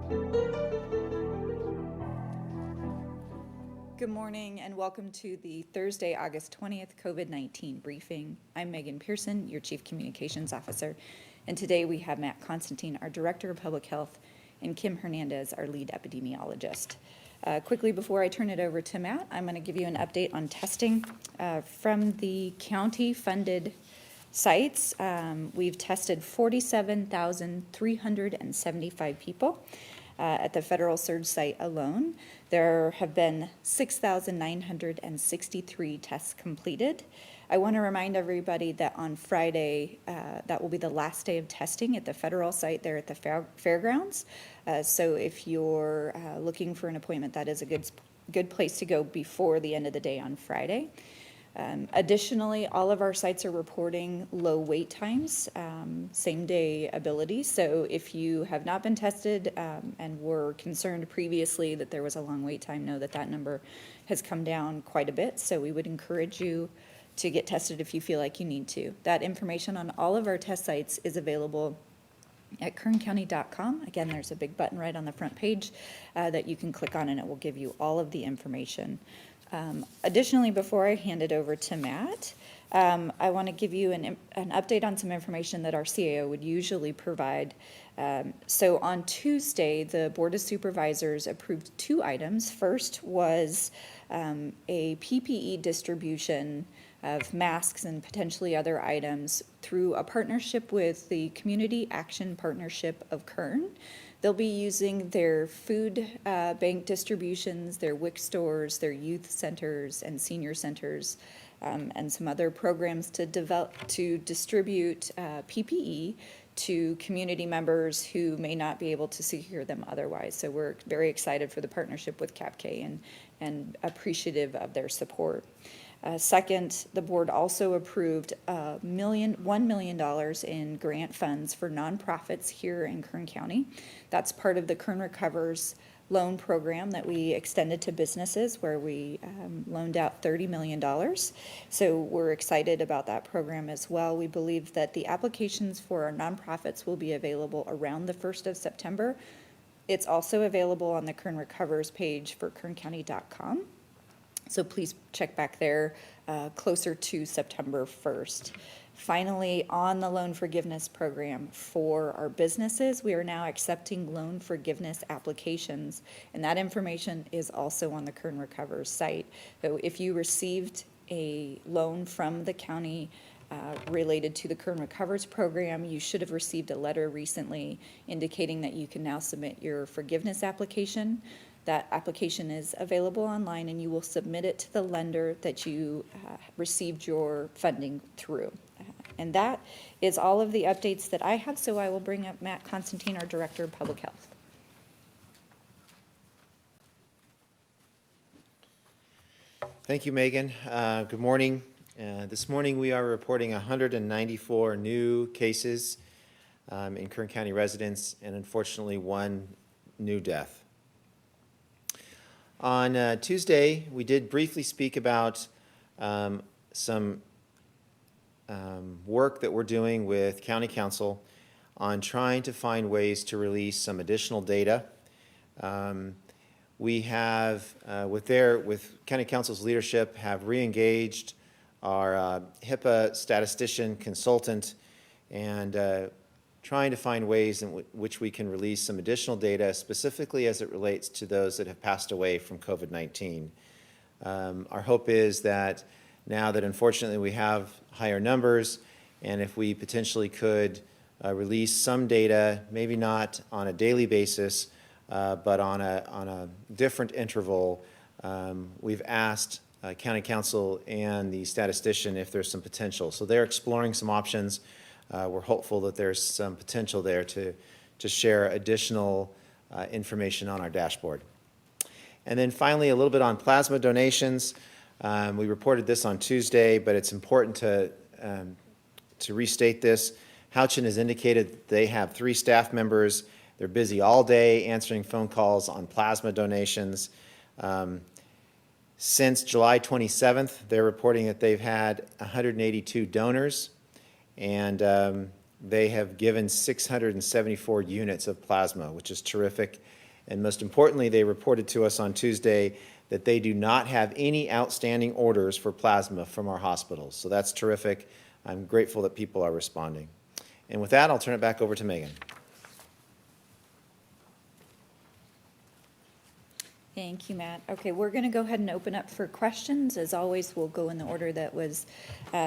Good morning and welcome to the Thursday, August 20th COVID-19 briefing. I'm Megan Pearson, your Chief Communications Officer, and today we have Matt Constantine, our Director of Public Health, and Kim Hernandez, our lead epidemiologist. Quickly before I turn it over to Matt, I'm going to give you an update on testing. From the county-funded sites, we've tested 47,375 people. At the federal surge site alone, there have been 6,963 tests completed. I want to remind everybody that on Friday, that will be the last day of testing at the federal site there at the fairgrounds. So if you're looking for an appointment, that is a good place to go before the end of the day on Friday. Additionally, all of our sites are reporting low wait times, same day ability. So if you have not been tested and were concerned previously that there was a long wait time, know that that number has come down quite a bit. So we would encourage you to get tested if you feel like you need to. That information on all of our test sites is available at kerncounty.com. Again, there's a big button right on the front page that you can click on and it will give you all of the information. Additionally, before I hand it over to Matt, I want to give you an update on some information that our CAO would usually provide. So on Tuesday, the Board of Supervisors approved two items. First was a PPE distribution of masks and potentially other items through a partnership with the Community Action Partnership of Kern. They'll be using their food bank distributions, their WIC stores, their youth centers and senior centers, and some other programs to distribute PPE to community members who may not be able to secure them otherwise. So we're very excited for the partnership with CAPK and appreciative of their support. Second, the board also approved $1 million in grant funds for nonprofits here in Kern County. That's part of the Kern Recovers loan program that we extended to businesses where we loaned out $30 million. So we're excited about that program as well. We believe that the applications for our nonprofits will be available around the 1st of September. It's also available on the Kern Recovers page for kerncounty.com. So please check back there closer to September 1st. Finally, on the loan forgiveness program for our businesses, we are now accepting loan forgiveness applications, and that information is also on the Kern Recovers site. So if you received a loan from the county related to the Kern Recovers program, you should have received a letter recently indicating that you can now submit your forgiveness application. That application is available online and you will submit it to the lender that you received your funding through. And that is all of the updates that I have, so I will bring up Matt Constantine, our Director of Public Health. Thank you, Megan. Good morning. This morning we are reporting 194 new cases in Kern County residents and unfortunately one new death. On Tuesday, we did briefly speak about some work that we're doing with County Council on trying to find ways to release some additional data. We have, with County Council's leadership, have re-engaged our HIPAA statistician consultant and trying to find ways in which we can release some additional data, specifically as it relates to those that have passed away from COVID-19. Our hope is that now that unfortunately we have higher numbers, and if we potentially could release some data, maybe not on a daily basis, but on a different interval, we've asked County Council and the statistician if there's some potential. So they're exploring some options. We're hopeful that there's some potential there to share additional information on our dashboard. And then finally, a little bit on plasma donations. We reported this on Tuesday, but it's important to restate this. Houchin has indicated they have 3 staff members. They're busy all day answering phone calls on plasma donations. Since July 27th, they're reporting that they've had 182 donors, and They have given 674 units of plasma, which is terrific. And most importantly, they reported to us on Tuesday that they do not have any outstanding orders for plasma from our hospitals. So that's terrific. I'm grateful that people are responding. And with that, I'll turn it back over to Megan. Thank you, Matt. Okay, we're going to go ahead and open up for questions. As always, we'll go in the order that was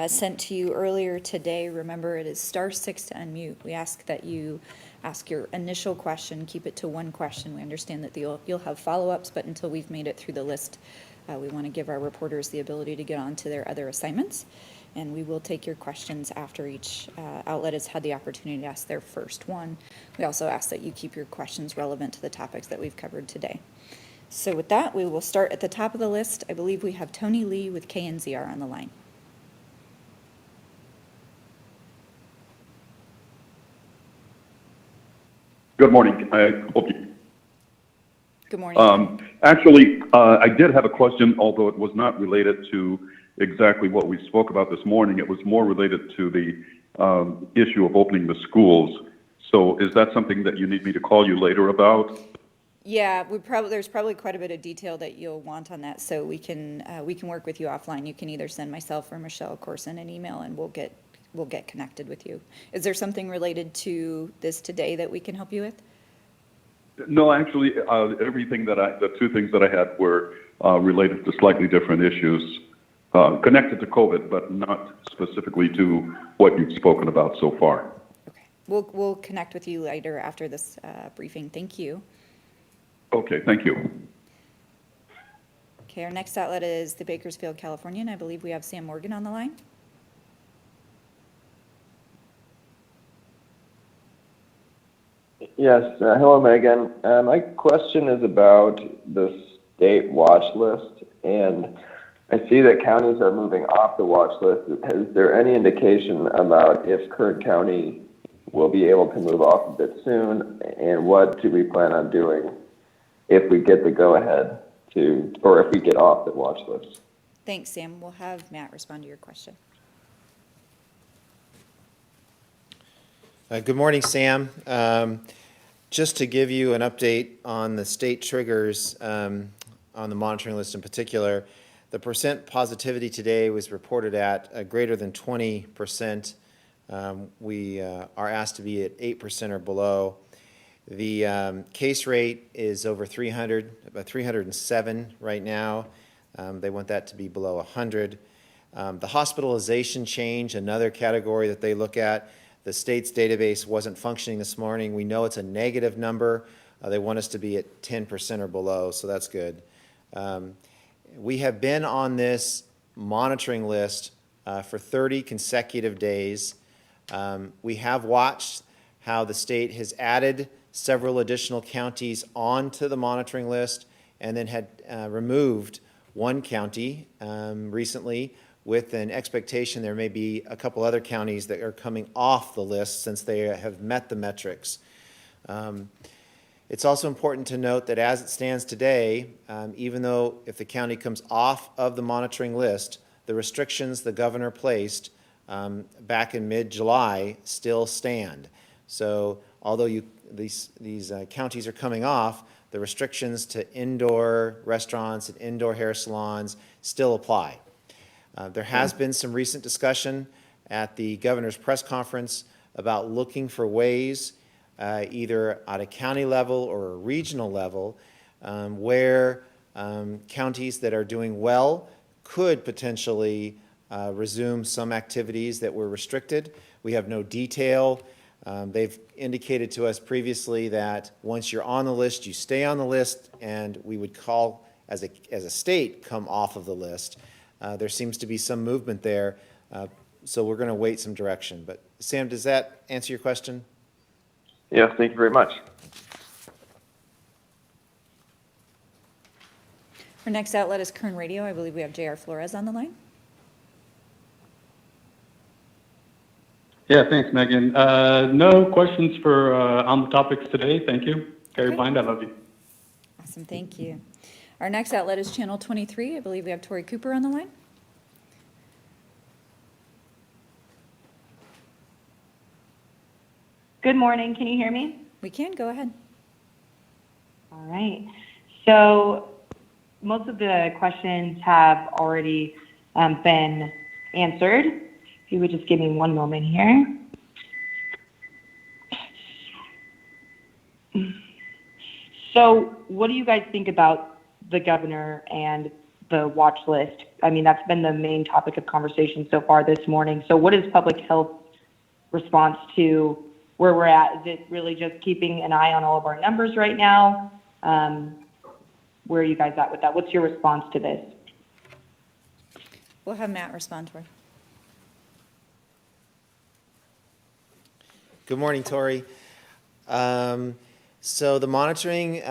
sent to you earlier today. Remember, it is *6 to unmute. We ask that you ask your initial question, keep it to one question. We understand that you'll have follow-ups, but until we've made it through the list, we want to give our reporters the ability to get on to their other assignments. And we will take your questions after each outlet has had the opportunity to ask their first one. We also ask that you keep your questions relevant to the topics that we've covered today. So with that, we will start at the top of the list. I believe we have Tony Lee with KNZR on the line. Good morning. I hope you. Good morning. Actually, I did have a question, although it was not related to exactly what we spoke about this morning. It was more related to the issue of opening the schools. So is that something that you need me to call you later about? Yeah, there's probably quite a bit of detail that you'll want on that, so we can work with you offline. You can either send myself or Michelle Corson an email, and we'll get connected with you. Is there something related to this today that we can help you with? No, actually, the two things that I had were related to slightly different issues connected to COVID, but not specifically to what you've spoken about so far. Okay, we'll connect with you later after this briefing. Thank you. Okay, thank you. Okay, our next outlet is the Bakersfield Californian. I believe we have Sam Morgan on the line. Yes, hello Megan. My question is about the state watch list, and I see that counties are moving off the watch list. Is there any indication about if Kern County will be able to move off of it soon, and what do we plan on doing if we get the go-ahead or if we get off the watch list? Thanks, Sam. We'll have Matt respond to your question. Good morning, Sam. Just to give you an update on the state triggers on the monitoring list in particular, the percent positivity today was reported at greater than 20%. We are asked to be at 8% or below. The case rate is over 300, about 307 right now. They want that to be below 100. The hospitalization change, another category that they look at, the state's database wasn't functioning this morning. We know it's a negative number. They want us to be at 10% or below, so that's good. We have been on this monitoring list for 30 consecutive days. We have watched how the state has added several additional counties onto the monitoring list and then had removed one county recently with an expectation there may be a couple other counties that are coming off the list since they have met the metrics. It's also important to note that as it stands today, even though if the county comes off of the monitoring list, the restrictions the governor placed back in mid-July still stand. So although these counties are coming off, the restrictions to indoor restaurants and indoor hair salons still apply. There has been some recent discussion at the governor's press conference about looking for ways, either at a county level or a regional level, where counties that are doing well could potentially resume some activities that were restricted. We have no detail. They've indicated to us previously that once you're on the list, you stay on the list, and we would call, as a state, come off of the list. There seems to be some movement there, so we're going to wait some direction. But Sam, does that answer your question? Yes, thank you very much. Our next outlet is Kern Radio. I believe we have J.R. Flores on the line. Yeah, thanks, Megan. No questions for on the topics today. Thank you. Carry mind, I love you. Awesome, thank you. Our next outlet is Channel 23. I believe we have Tori Cooper on the line. Good morning. Can you hear me? We can, go ahead. All right. So most of the questions have already been answered. If you would just give me one moment here. So what do you guys think about the governor and the watch list? I mean, that's been the main topic of conversation so far this morning. So what is public health response to where we're at? Is it really just keeping an eye on all of our numbers right now? Where are you guys at with that? What's your response to this? We'll have Matt respond, Tori. Good morning, Tori. So the monitoring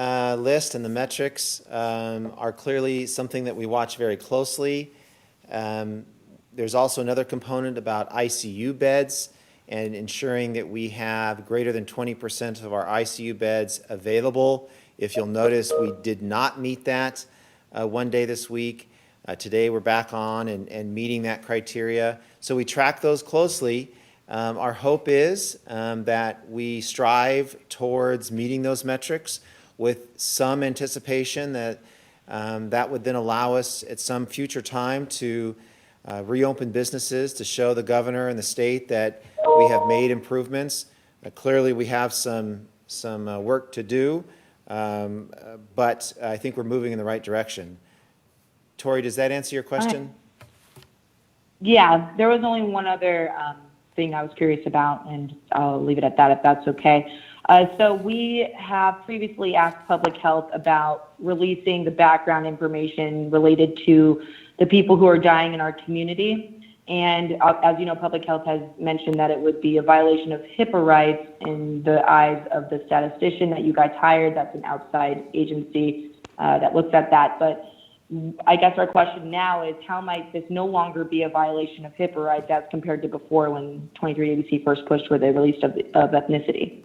list and the metrics are clearly something that we watch very closely. There's also another component about ICU beds and ensuring that we have greater than 20% of our ICU beds available. If you'll notice, we did not meet that one day this week. Today we're back on and meeting that criteria. So we track those closely. Our hope is that we strive towards meeting those metrics with some anticipation that that would then allow us at some future time to reopen businesses, to show the governor and the state that we have made improvements. Clearly we have some work to do, but I think we're moving in the right direction. Tori, does that answer your question? Yeah, there was only one other thing I was curious about, and I'll leave it at that if that's okay. So we have previously asked Public Health about releasing the background information related to the people who are dying in our community. And as you know, Public Health has mentioned that it would be a violation of HIPAA rights in the eyes of the statistician that you guys hired. That's an outside agency that looks at that. But I guess our question now is, how might this no longer be a violation of HIPAA rights as compared to before when 23 ABC first pushed for the release of ethnicity?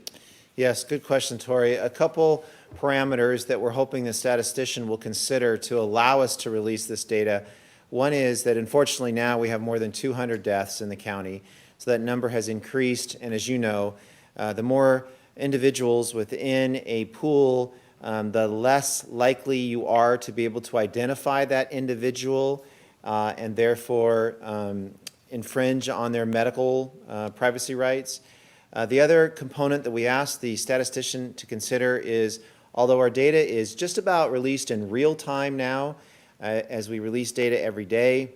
Yes, good question, Tori. A couple parameters that we're hoping the statistician will consider to allow us to release this data. One is that unfortunately now we have more than 200 deaths in the county, so that number has increased, and as you know, the more individuals within a pool, the less likely you are to be able to identify that individual and therefore infringe on their medical privacy rights. The other component that we asked the statistician to consider is, although our data is just about released in real time now, as we release data every day,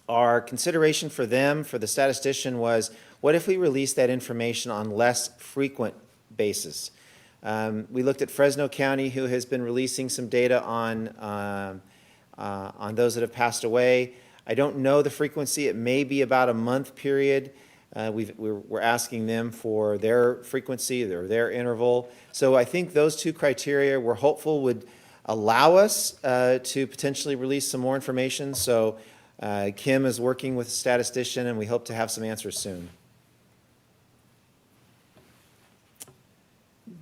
our consideration for them, for the statistician, was what if we release that information on less frequent basis? We looked at Fresno County, who has been releasing some data on those that have passed away. I don't know the frequency. It may be about a month period. We're asking them for their frequency, their interval. So I think those two criteria we're hopeful would allow us to potentially release some more information. So Kim is working with a statistician, and we hope to have some answers soon.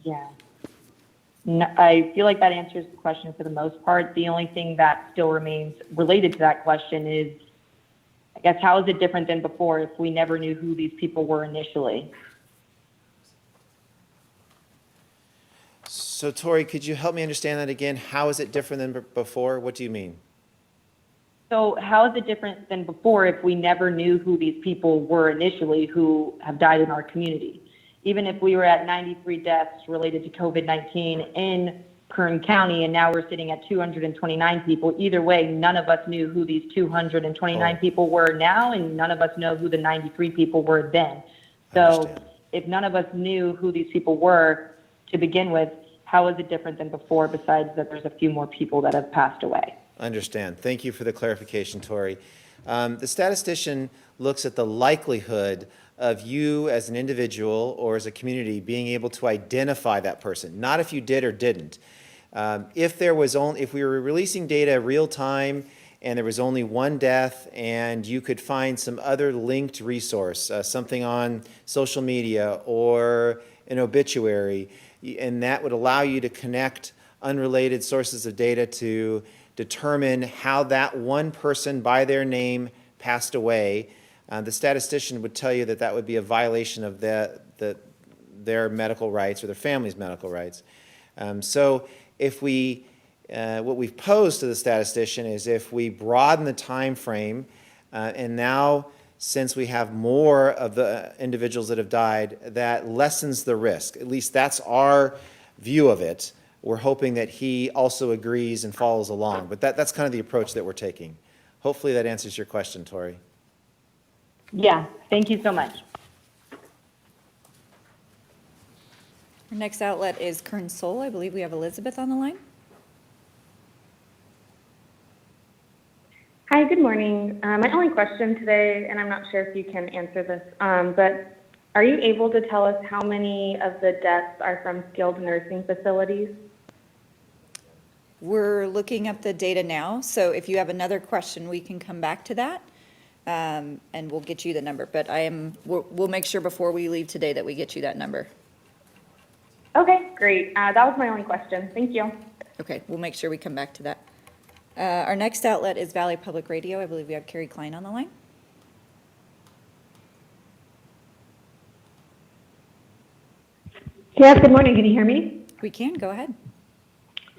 Yeah. No, I feel like that answers the question for the most part. The only thing that still remains related to that question is, I guess, how is it different than before if we never knew who these people were initially? So Tori, could you help me understand that again? How is it different than before? What do you mean? So how is it different than before if we never knew who these people were initially who have died in our community? Even if we were at 93 deaths related to COVID-19 in Kern County, and now we're sitting at 229 people, either way, none of us knew who these 229 people were now, and none of us know who the 93 people were then. So if none of us knew who these people were to begin with, how is it different than before, besides that there's a few more people that have passed away? Understand. Thank you for the clarification, Tori. The statistician looks at the likelihood of you as an individual or as a community being able to identify that person, not if you did or didn't. If we were releasing data real time and there was only one death and you could find some other linked resource, something on social media or an obituary, and that would allow you to connect unrelated sources of data to determine how that one person by their name passed away, the statistician would tell you that that would be a violation of the their medical rights or their family's medical rights. So if we, what we've posed to the statistician is if we broaden the time frame, and now since we have more of the individuals that have died, that lessens the risk. At least that's our view of it. We're hoping that he also agrees and follows along. But that's kind of the approach that we're taking. Hopefully that answers your question, Tori. Yeah, thank you so much. Our next outlet is Kern Soul. I believe we have Elizabeth on the line. Hi, good morning. My only question today, and I'm not sure if you can answer this, but are you able to tell us how many of the deaths are from skilled nursing facilities? We're looking up the data now, so if you have another question, we can come back to that, and we'll get you the number. But we'll make sure before we leave today that we get you that number. Okay, great. That was my only question. Thank you. Okay, we'll make sure we come back to that. Our next outlet is Valley Public Radio. I believe we have Carrie Klein on the line. Yes, good morning. Can you hear me? We can, go ahead.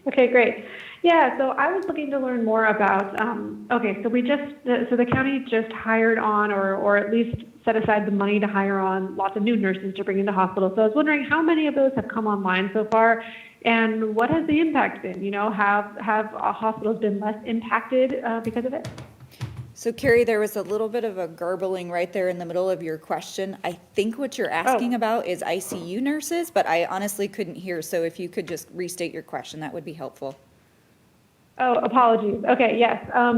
Okay, great. Yeah, so I was looking to learn more about, so the county just hired on or at least set aside the money to hire on lots of new nurses to bring into hospitals. So I was wondering how many of those have come online so far and what has the impact been? You know, have hospitals been less impacted because of it? So Carrie, there was a little bit of a garbling right there in the middle of your question. I think what you're asking about is ICU nurses, but I honestly couldn't hear. So if you could just restate your question, that would be helpful. Oh, apologies. Okay, yes. I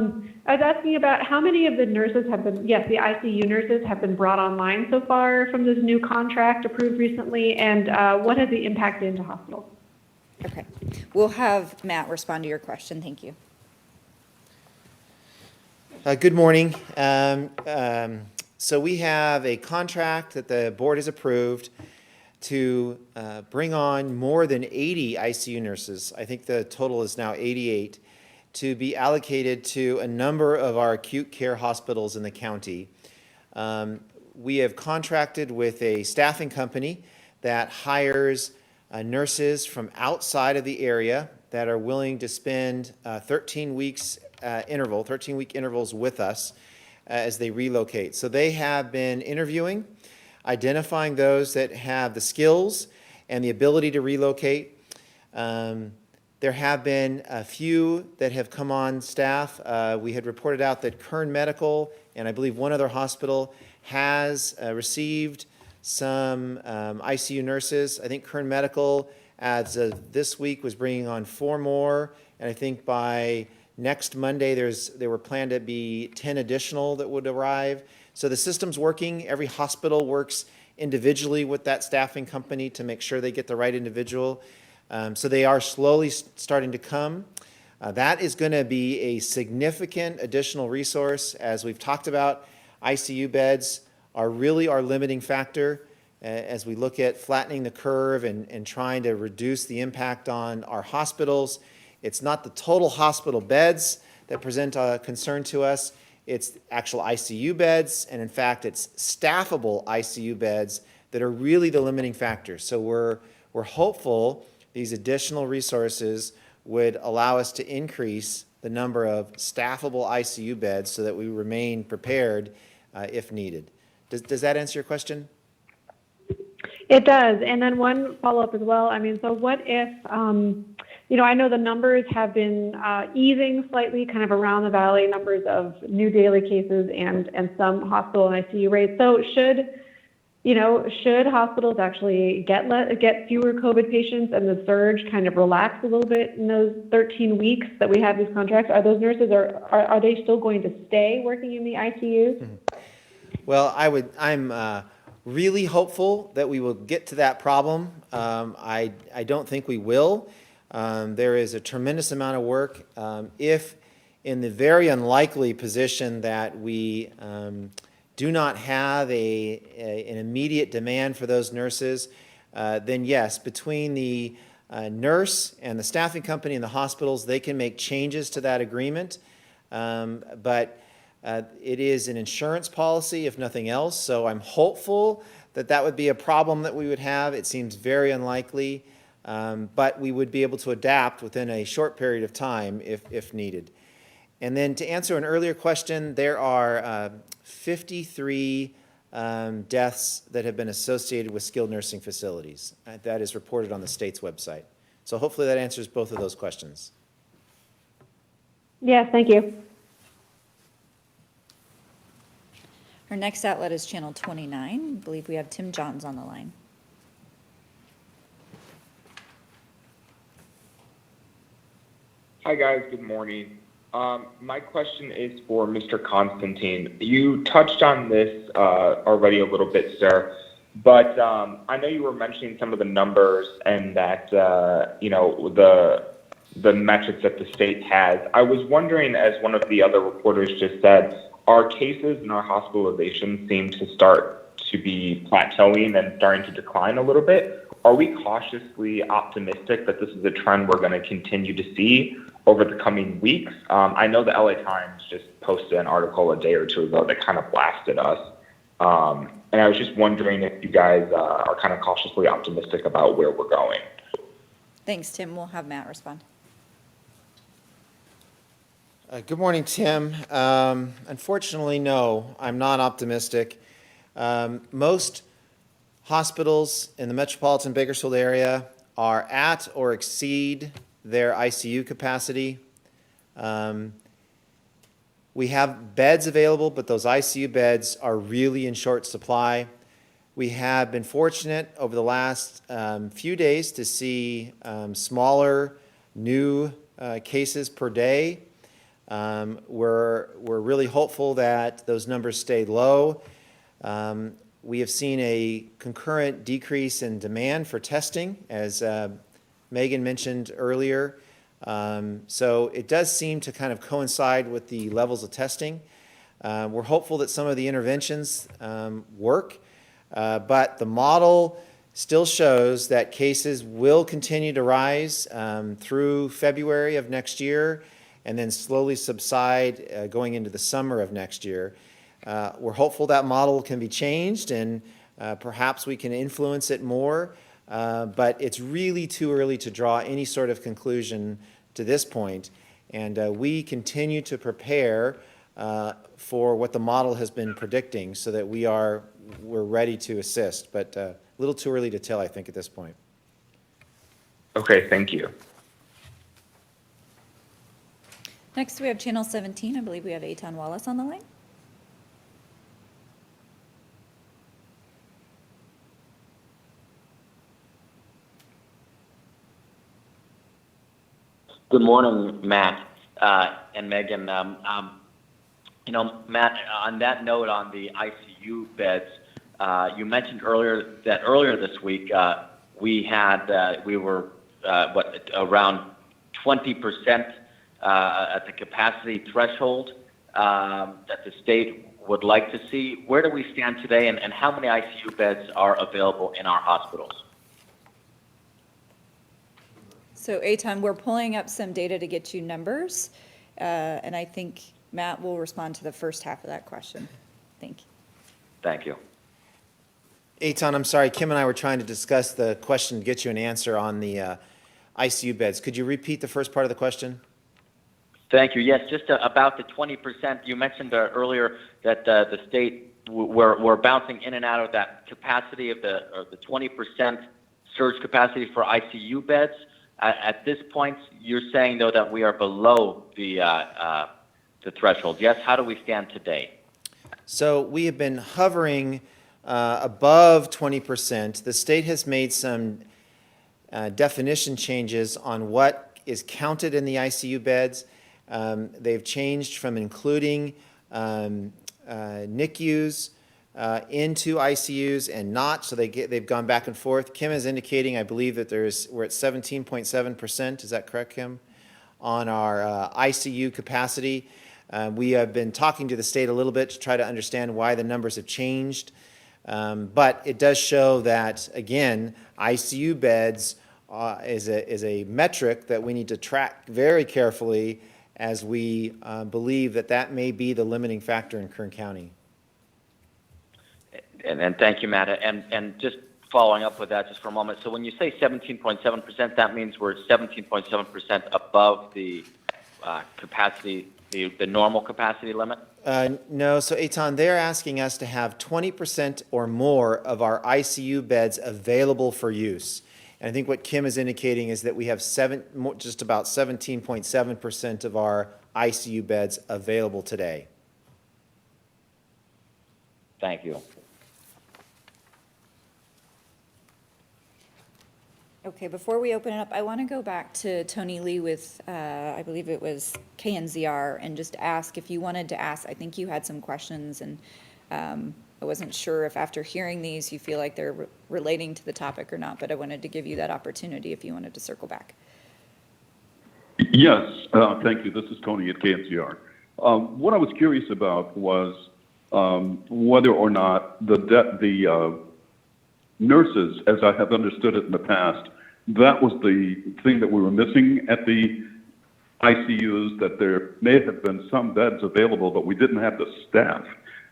was asking about how many of the nurses have been, the ICU nurses have been brought online so far from this new contract approved recently, and what has the impact been to hospitals? Okay. We'll have Matt respond to your question. Thank you. Good morning. So we have a contract that the board has approved to bring on more than 80 ICU nurses. I think the total is now 88, to be allocated to a number of our acute care hospitals in the county. We have contracted with a staffing company that hires nurses from outside of the area that are willing to spend 13-week intervals with us as they relocate. So they have been interviewing, identifying those that have the skills and the ability to relocate. There have been a few that have come on staff. We had reported out that Kern Medical and I believe one other hospital has received some ICU nurses. I think Kern Medical, as of this week, was bringing on 4 more, and I think by next Monday there were planned to be 10 additional that would arrive. So the system's working. Every hospital works individually with that staffing company to make sure they get the right individual. So they are slowly starting to come. That is going to be a significant additional resource. As we've talked about, ICU beds are really our limiting factor as we look at flattening the curve and trying to reduce the impact on our hospitals. It's not the total hospital beds that present a concern to us. It's actual ICU beds, and in fact, it's staffable ICU beds that are really the limiting factor. So we're hopeful these additional resources would allow us to increase the number of staffable ICU beds so that we remain prepared if needed. Does that answer your question? It does. And then one follow-up as well. I mean, so what if, I know the numbers have been easing slightly kind of around the valley, numbers of new daily cases and some hospital and ICU rates. So should hospitals actually get fewer COVID patients and the surge kind of relax a little bit in those 13 weeks that we have these contracts? Are those nurses, are they still going to stay working in the ICUs? Mm-hmm. Well, I'm really hopeful that we will get to that problem. I don't think we will. There is a tremendous amount of work. If in the very unlikely position that we do not have an immediate demand for those nurses, then yes, between the nurse and the staffing company and the hospitals, they can make changes to that agreement. But it is an insurance policy, if nothing else, so I'm hopeful that that would be a problem that we would have. It seems very unlikely, but we would be able to adapt within a short period of time if needed. And then to answer an earlier question, there are 53 deaths that have been associated with skilled nursing facilities. That is reported on the state's website. So hopefully that answers both of those questions. Yes, thank you. Our next outlet is Channel 29. I believe we have Tim Johns on the line. Hi guys, good morning. My question is for Mr. Constantine. You touched on this already a little bit, sir, but I know you were mentioning some of the numbers and that, the metrics that the state has. I was wondering, as one of the other reporters just said, our cases and our hospitalizations seem to start to be plateauing and starting to decline a little bit. Are we cautiously optimistic that this is a trend we're going to continue to see over the coming weeks? I know the LA Times just posted an article a day or two ago that kind of blasted us. And I was just wondering if you guys are kind of cautiously optimistic about where we're going. Thanks, Tim. We'll have Matt respond. Good morning, Tim. Unfortunately, no, I'm not optimistic. Most hospitals in the metropolitan Bakersfield area are at or exceed their ICU capacity. We have beds available, but those ICU beds are really in short supply. We have been fortunate over the last few days to see smaller new cases per day. We're really hopeful that those numbers stay low. We have seen a concurrent decrease in demand for testing, as Megan mentioned earlier. So it does seem to kind of coincide with the levels of testing. We're hopeful that some of the interventions work, but the model still shows that cases will continue to rise through February of next year and then slowly subside going into the summer of next year. We're hopeful that model can be changed and perhaps we can influence it more, but it's really too early to draw any sort of conclusion to this point. And we continue to prepare for what the model has been predicting so that we're ready to assist, but a little too early to tell, I think, at this point. Okay, thank you. Next, we have Channel 17. I believe we have Eitan Wallace on the line. Good morning, Matt and Megan. Matt, on that note, on the ICU beds, you mentioned earlier this week we were around 20% at the capacity threshold that the state would like to see. Where do we stand today, and how many ICU beds are available in our hospitals? So, Eitan, we're pulling up some data to get you numbers, and I think Matt will respond to the first half of that question. Thank you. Thank you. Eitan, I'm sorry, Kim and I were trying to discuss the question to get you an answer on the ICU beds. Could you repeat the first part of the question? Thank you. Yes, just about the 20%. You mentioned earlier that the state we're bouncing in and out of that capacity of the 20% surge capacity for ICU beds. At this point, you're saying though that we are below the threshold. Yes. How do we stand today? So we have been hovering above 20%. The state has made some definition changes on what is counted in the ICU beds. They've changed from including NICUs into ICUs and not, so they've gone back and forth. Kim is indicating, I believe, that we're at 17.7%. Is that correct, Kim? On our ICU capacity. We have been talking to the state a little bit to try to understand why the numbers have changed. But it does show that, again, ICU beds is a metric that we need to track very carefully as we believe that may be the limiting factor in Kern County. And thank you, Matt. And just following up with that just for a moment. So when you say 17.7%, that means we're 17.7% above the capacity, the normal capacity limit? No, so Eitan, they're asking us to have 20% or more of our ICU beds available for use. And I think what Kim is indicating is that we have just about 17.7% of our ICU beds available today. Thank you. Okay, before we open it up, I want to go back to Tony Lee with, I believe it was KNZR, and just ask if you wanted to ask. I think you had some questions, and I wasn't sure if after hearing these you feel like they're relating to the topic or not, but I wanted to give you that opportunity if you wanted to circle back. Yes, thank you. This is Tony at KNCR. What I was curious about was whether or not the nurses, as I have understood it in the past, that was the thing that we were missing at the ICUs, that there may have been some beds available, but we didn't have the staff.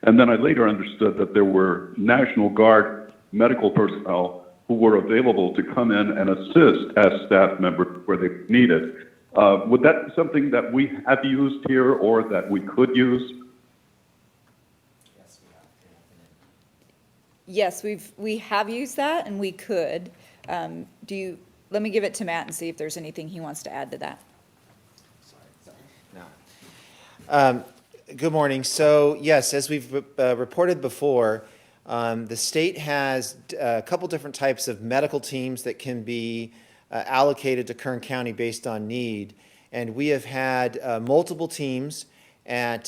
And then I later understood that there were National Guard medical personnel who were available to come in and assist as staff members where they needed. Would that be something that we have used here or that we could use? Yes, we have used that, and we could. Let me give it to Matt and see if there's anything he wants to add to that. No. Good morning. So yes, as we've reported before, the state has a couple different types of medical teams that can be allocated to Kern County based on need. And we have had multiple teams at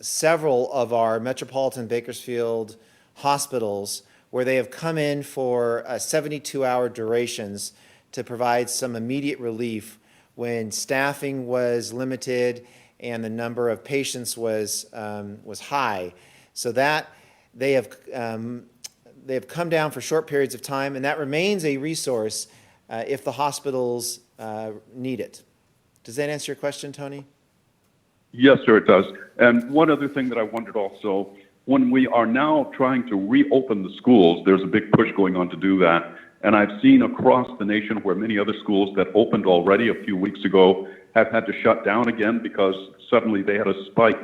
several of our metropolitan Bakersfield hospitals where they have come in for 72-hour durations to provide some immediate relief when staffing was limited and the number of patients was high. So that they have come down for short periods of time, and that remains a resource if the hospitals need it. Does that answer your question, Tony? Yes, sir, it does. And one other thing that I wondered also, when we are now trying to reopen the schools, there's a big push going on to do that. And I've seen across the nation where many other schools that opened already a few weeks ago have had to shut down again because suddenly they had a spike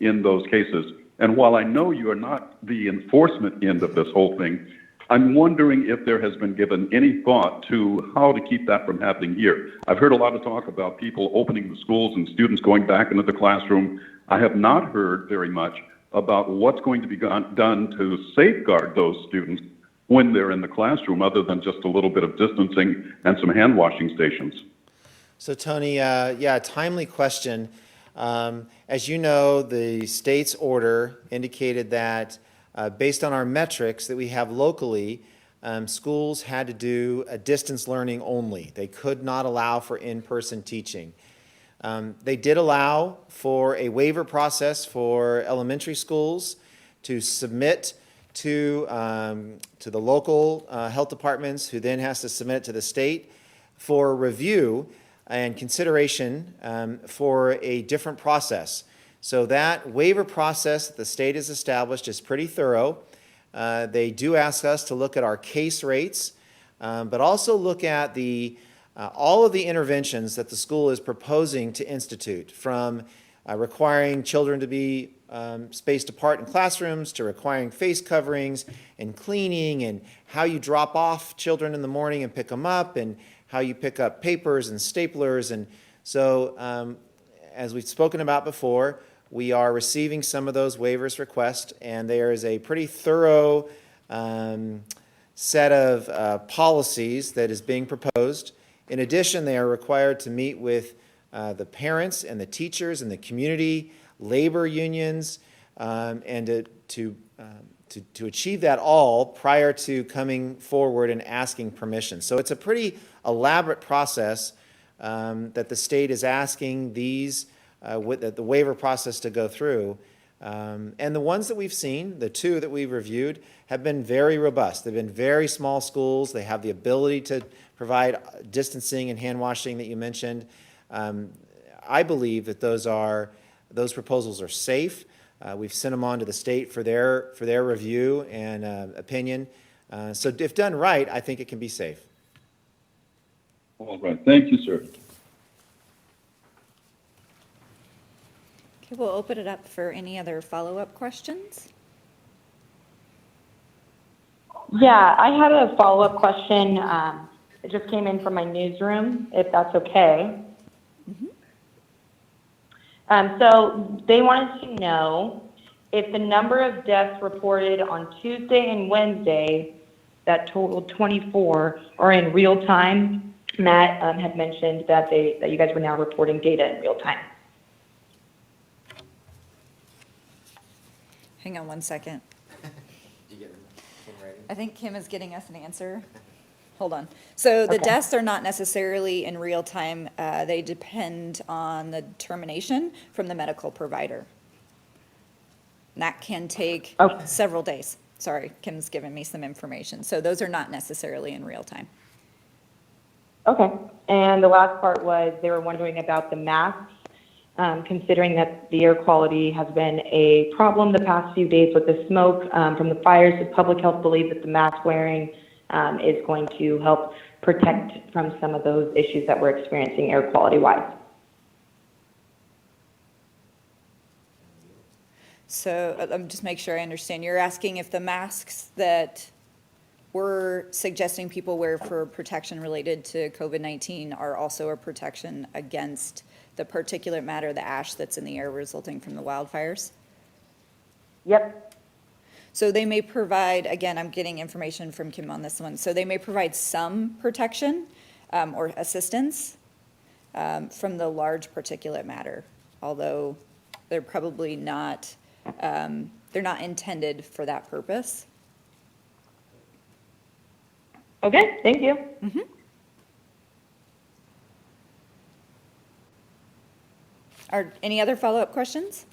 in those cases. And while I know you are not the enforcement end of this whole thing, I'm wondering if there has been given any thought to how to keep that from happening here. I've heard a lot of talk about people opening the schools and students going back into the classroom. I have not heard very much about what's going to be done to safeguard those students when they're in the classroom, other than just a little bit of distancing and some hand washing stations. So Tony, timely question. As you know, the state's order indicated that based on our metrics that we have locally, schools had to do a distance learning only. They could not allow for in-person teaching. They did allow for a waiver process for elementary schools to submit to the local health departments, who then has to submit it to the state for review and consideration for a different process. So that waiver process that the state has established is pretty thorough. They do ask us to look at our case rates, but also look at all of the interventions that the school is proposing to institute, from requiring children to be spaced apart in classrooms, to requiring face coverings and cleaning, and how you drop off children in the morning and pick them up, and how you pick up papers and staplers. And so, as we've spoken about before, we are receiving some of those waivers requests, and there is a pretty thorough set of policies that is being proposed. In addition, they are required to meet with the parents and the teachers and the community, labor unions, and to achieve that all prior to coming forward and asking permission. So it's a pretty elaborate process that the state is asking the waiver process to go through. And the ones that we've seen, the two that we've reviewed, have been very robust. They've been very small schools. They have the ability to provide distancing and hand washing that you mentioned. I believe that those proposals are safe. We've sent them on to the state for their review and opinion. So if done right, I think it can be safe. All right. Thank you, sir. Okay, we'll open it up for any other follow-up questions. Yeah, I had a follow-up question. It just came in from my newsroom, if that's okay. So they wanted to know if the number of deaths reported on Tuesday and Wednesday that totaled 24 are in real time. Matt had mentioned that you guys were now reporting data in real time. Hang on one second. I think Kim is getting us an answer. Hold on. So the deaths are not necessarily in real time. They depend on the determination from the medical provider. And that can take several days. Sorry, Kim's given me some information. So those are not necessarily in real time. Okay. And the last part was they were wondering about the masks, considering that the air quality has been a problem the past few days with the smoke from the fires. Does public health believe that the mask wearing is going to help protect from some of those issues that we're experiencing air quality-wise? So let me just make sure I understand. You're asking if the masks that we're suggesting people wear for protection related to COVID-19 are also a protection against the particulate matter, the ash that's in the air resulting from the wildfires? Yep. So they may provide, again, I'm getting information from Kim on this one, so they may provide some protection or assistance from the large particulate matter, although they're probably not, they're not intended for that purpose. Okay, thank you. Mm-hmm. Are any other follow-up questions?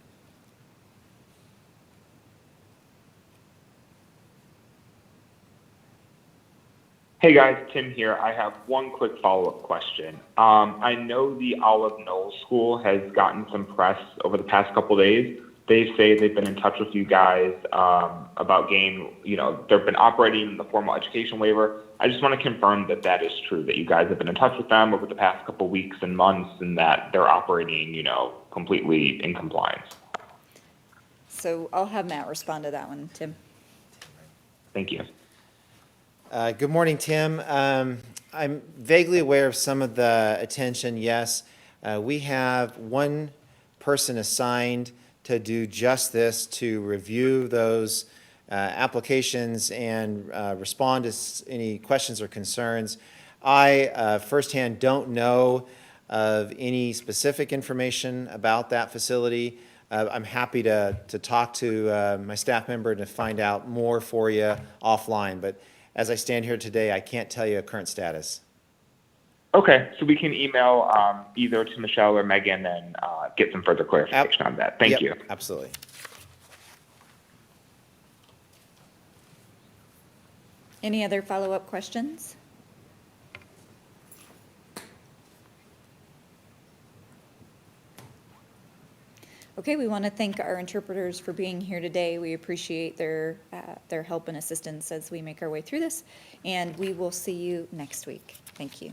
Hey guys, Tim here. I have one quick follow-up question. I know the Olive Knoll School has gotten some press over the past couple days. They say they've been in touch with you guys about getting, they've been operating in the formal education waiver. I just want to confirm that that is true, that you guys have been in touch with them over the past couple weeks and months and that they're operating, completely in compliance. So I'll have Matt respond to that one, Tim. Thank you. Good morning, Tim. I'm vaguely aware of some of the attention, yes. We have one person assigned to do just this, to review those applications and respond to any questions or concerns. I firsthand don't know of any specific information about that facility. I'm happy to talk to my staff member to find out more for you offline, but as I stand here today, I can't tell you a current status. Okay, so we can email either to Michelle or Megan and get some further clarification on that. Thank you. Absolutely. Any other follow-up questions? Okay, we want to thank our interpreters for being here today. We appreciate their help and assistance as we make our way through this, and we will see you next week. Thank you.